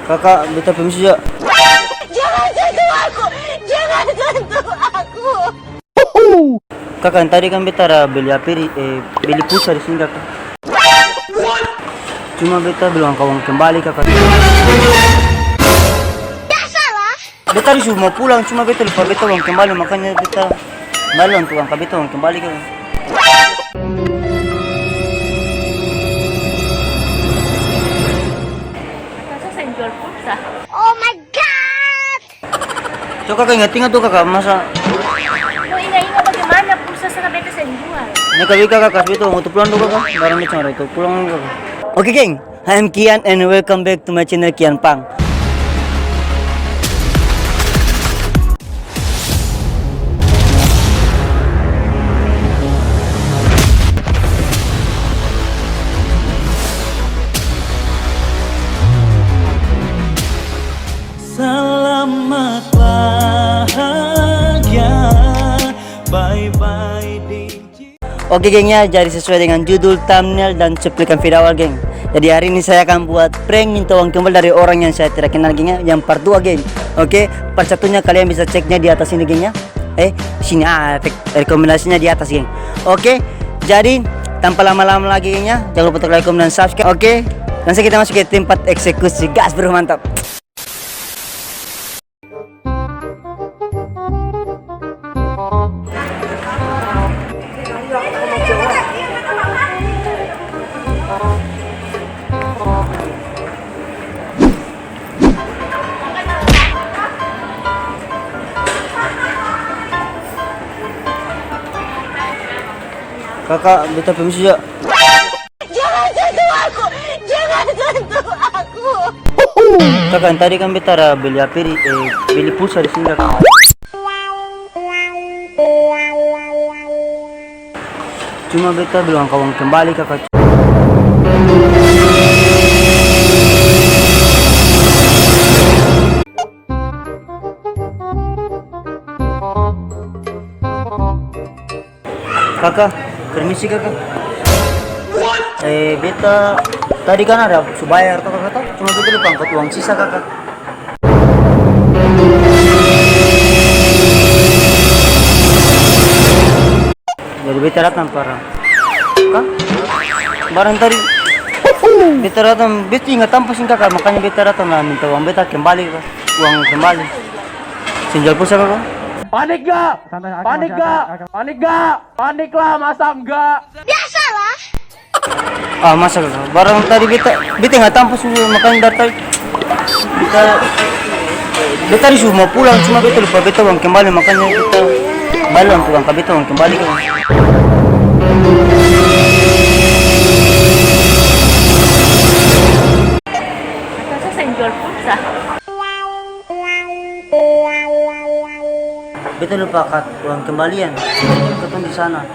Kakak, beta permisi ya. Jangan sentuh aku! Jangan sentuh aku! Kakak, yang tadi kan beta ada beli beli pulsa di sini kakak. Cuma beta bilang kawan kembali kakak. Biasalah! Beta disuruh mau pulang, cuma beta lupa beta uang kembali, makanya beta malah untuk angkat beta uang kembali kakak. Masa saya jual pulsa? Oh my god! So kakak ingat tuh kakak, masa Mau ingat-ingat bagaimana pulsa sana beta saya jual? ini kakak kasih beta uang untuk pulang tuh kakak. Barang beta nggak itu pulang kakak. Oke geng, I'm Kian and welcome back to my channel Kian Pang. Selamat bahagia, bye-bye DJ. Oke gengnya, jadi sesuai dengan judul, thumbnail, dan cuplikan video awal geng. Jadi hari ini saya akan buat prank minta uang kembali dari orang yang saya tidak kenal gengnya, yang part 2 geng. Oke, part satunya kalian bisa ceknya di atas ini gengnya. Sini rekomendasinya di atas geng. Oke, jadi tanpa lama-lama lagi gengnya, jangan lupa like, comment, dan subscribe. Oke, langsung kita masuk ke tempat eksekusi. Gas bro, mantap. Kakak, beta permisi ya. Jangan sentuh aku! Jangan sentuh aku! Kakak, yang tadi kan beta ada beli beli pulsa di sini kakak. Cuma beta bilang kawan kembali kakak. Kakak, permisi kakak. Beta tadi kan ada bayar tuh kakak, cuma beta lupa angkat uang sisa kakak. Jadi beta datang parah. Kak, barang tadi beta datang, beta ingat tanpa sih kakak, makanya beta datang lah minta uang beta kembali kakak, uang kembali. Sinjal pulsa kakak. Panik gak? Panik gak? Panik gak? Panik lah, masa enggak? Biasalah! Masa kakak, barang tadi beta nggak tanpa sih, makanya datang beta disuruh mau pulang, cuma beta lupa beta uang kembali, makanya beta balik untuk angkat beta uang kembali kakak. Masa saya jual pulsa? Beta lupa kat uang kembalian, ketemu di sana.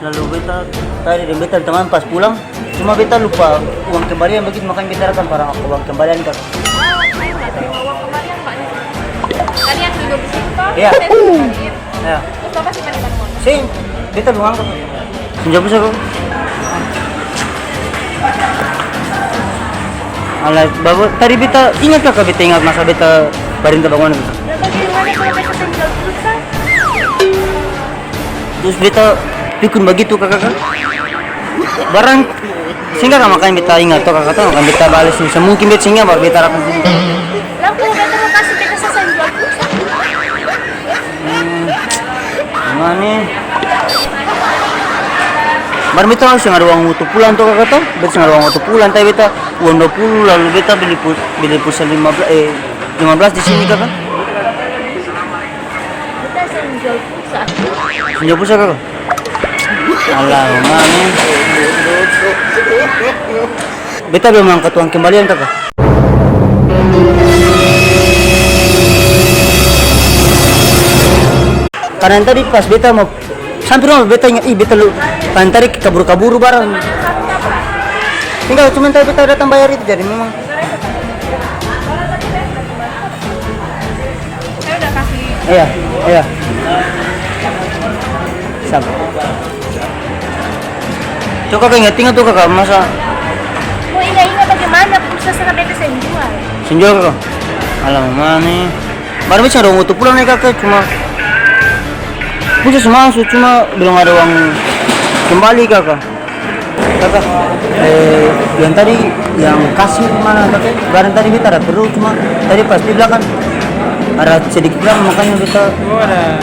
Lalu beta tadi dan beta teman pas pulang, cuma beta lupa uang kembalian begitu, makanya beta datang para uang kembalian kakak. Saya nggak terima uang kembalian Pak. Kalian duduk di situ toh? Iya. Saya suruh kalian. Ya, Terus Bapak simpan di uang? sing beta belum angkat. Sinjau bisa kok. Alah, bapak tadi beta ingat kakak, beta ingat masa beta perintah bangunan. Nah, bagaimana kalau beta saya jual pulsa? Terus beta pikun begitu kakak kan. Barang sehingga makanya beta ingat tuh kakak tuh, kan beta balas semungkin beta sehingga baru beta datang sini. Lah kalau beta mau kasih beta saya jual pulsa? Gimana? Baru beta harus ada uang untuk pulang tuh kakak tuh, beta ada uang untuk pulang, tapi beta uang 20 lalu beta beli pulsa 15 di sini kakak. Beta saya jual pulsa. Sinjau pulsa kakak. Alah, mana? Beta belum angkat uang kembalian kakak. Karena tadi pas beta mau sampai rumah beta ingat, beta lu kan tadi kabur-kabur barang. Tinggal cuma tadi beta datang bayar itu, jadi memang. Saya udah kasih. Iya. Sama. Coba kakak ingat tuh kakak, masa Mau ingat-ingat bagaimana pulsa sana beta saya jual? Senjual kakak. Alamak mana? Baru bisa dong untuk pulang nih kakak cuma bisa masuk cuma belum ada uang kembali kakak. Kakak, yang tadi yang kasih mana kakak? Barang tadi kita ada perlu cuma tadi pas di belakang ada sedikit bilang makanya kita. Oh, ada.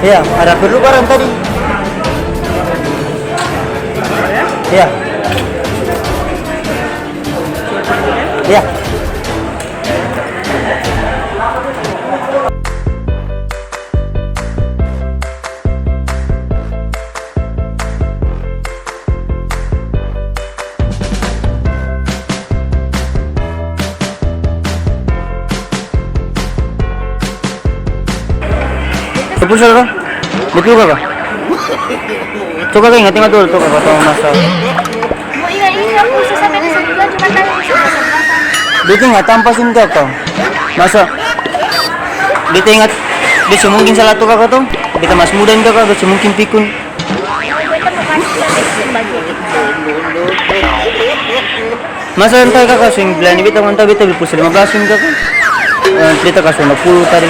Iya, ada perlu barang tadi. Iya. Iya. Betul kakak? Betul kakak? Coba kakak ingat dulu tuh kakak tahu masa. Mau ingat-ingat aku susah sampai ke sebulan cuma tadi bisa berapa. Dia nggak tampasin kakak. Masa? Dia ingat bisa mungkin salah tuh kakak tuh. Kita masih muda nih kakak, bisa mungkin pikun. Kita mau kasih bagi kita. Masa entah kakak sing bilang ini beta mantap beta beli pulsa 15 kakak. Kita kasih 50 tadi.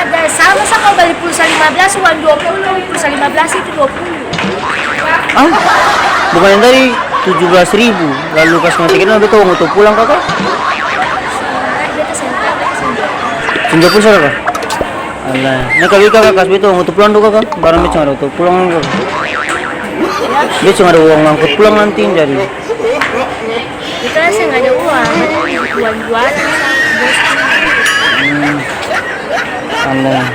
Ada sama-sama beli pulsa 15 uang 20, pulsa 15 itu 20. Ah, bukan yang tadi 17.000. Lalu pas nanti kita beta uang untuk pulang kakak. Beta sentuh. Senja pulsa kakak. Alah, nah kalau kakak kasih beta uang untuk pulang tuh kakak. Barang beta cuma ada untuk pulang kakak. Dia cuma ada uang angkut pulang nanti jadi. Kita sih nggak ada uang jualan. Alah.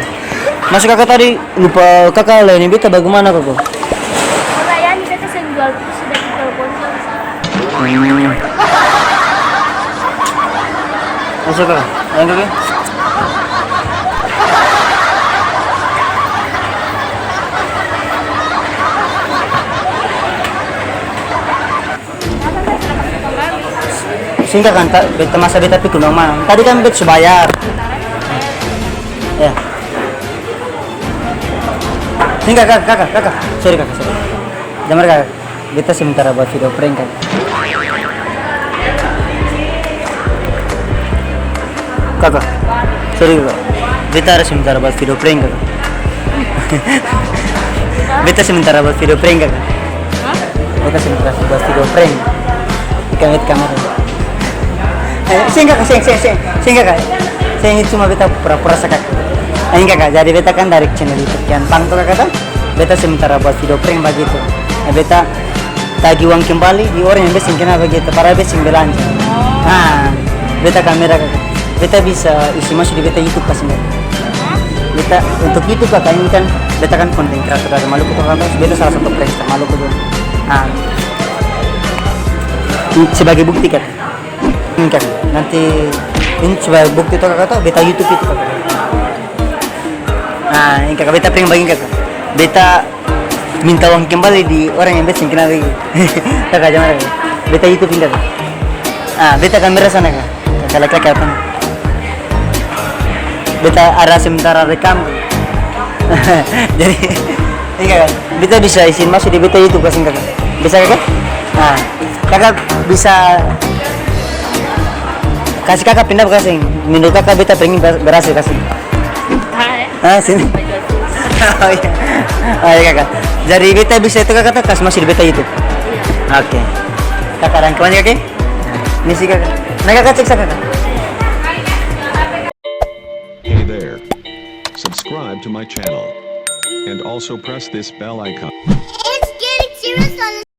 Masih kakak tadi lupa kakak lain beta bagaimana kakak? Melayani kita sih jual terus sudah kita telepon. Masuk kakak, yang kakak? Singkat kan, beta masa beta pikir dong mana? Tadi kan beta sudah bayar. Ya. Singkat kakak. Sorry kakak, sorry. Jamar kakak, beta sementara buat video prank kakak. Kakak, sorry kakak. Beta harus sementara buat video prank kakak. Beta sementara buat video prank kakak. Beta sementara buat video prank. Ikan kamera. Sing kakak. Saya ingin cuma beta pura-pura sakak. Ini kakak, jadi beta kan dari channel YouTube yang pang tuh kakak. Beta sementara buat video prank begitu. Beta tagih uang kembali di orang yang besing kena begitu. Para besing belanja. Nah, beta kamera kakak. Beta bisa isi masuk di beta YouTube pas ini. Beta untuk YouTube kakak ini kan beta kan konten kreator dari Maluku tuh kakak. Beta salah satu prankster Maluku tuh. Nah, sebagai bukti kakak. Ini kakak, nanti ini sebagai bukti tuh kakak tuh beta YouTube itu kakak. Nah, ini kakak beta prank bagi kakak. Beta minta uang kembali di orang yang besing kena lagi. Kakak jangan kakak. Beta YouTube ini kakak. Ah, beta kamera sana kakak. Kakak laki-laki apa? Beta ada sementara rekam. Jadi ini kakak, beta bisa isin masuk di beta YouTube kasih kakak. Bisa kakak? Nah, kakak bisa kasih kakak pindah kasih. Menurut kakak beta pengen berhasil kasih. Ah, sini. Oh iya. Oh iya kakak. Jadi beta bisa itu kakak kasih masih di beta YouTube. Oke. Kakak rangkumannya kakak? Ini sih kakak. Nah kakak cek kakak. Hey there. Subscribe to my channel. And also press this bell icon. It's getting serious on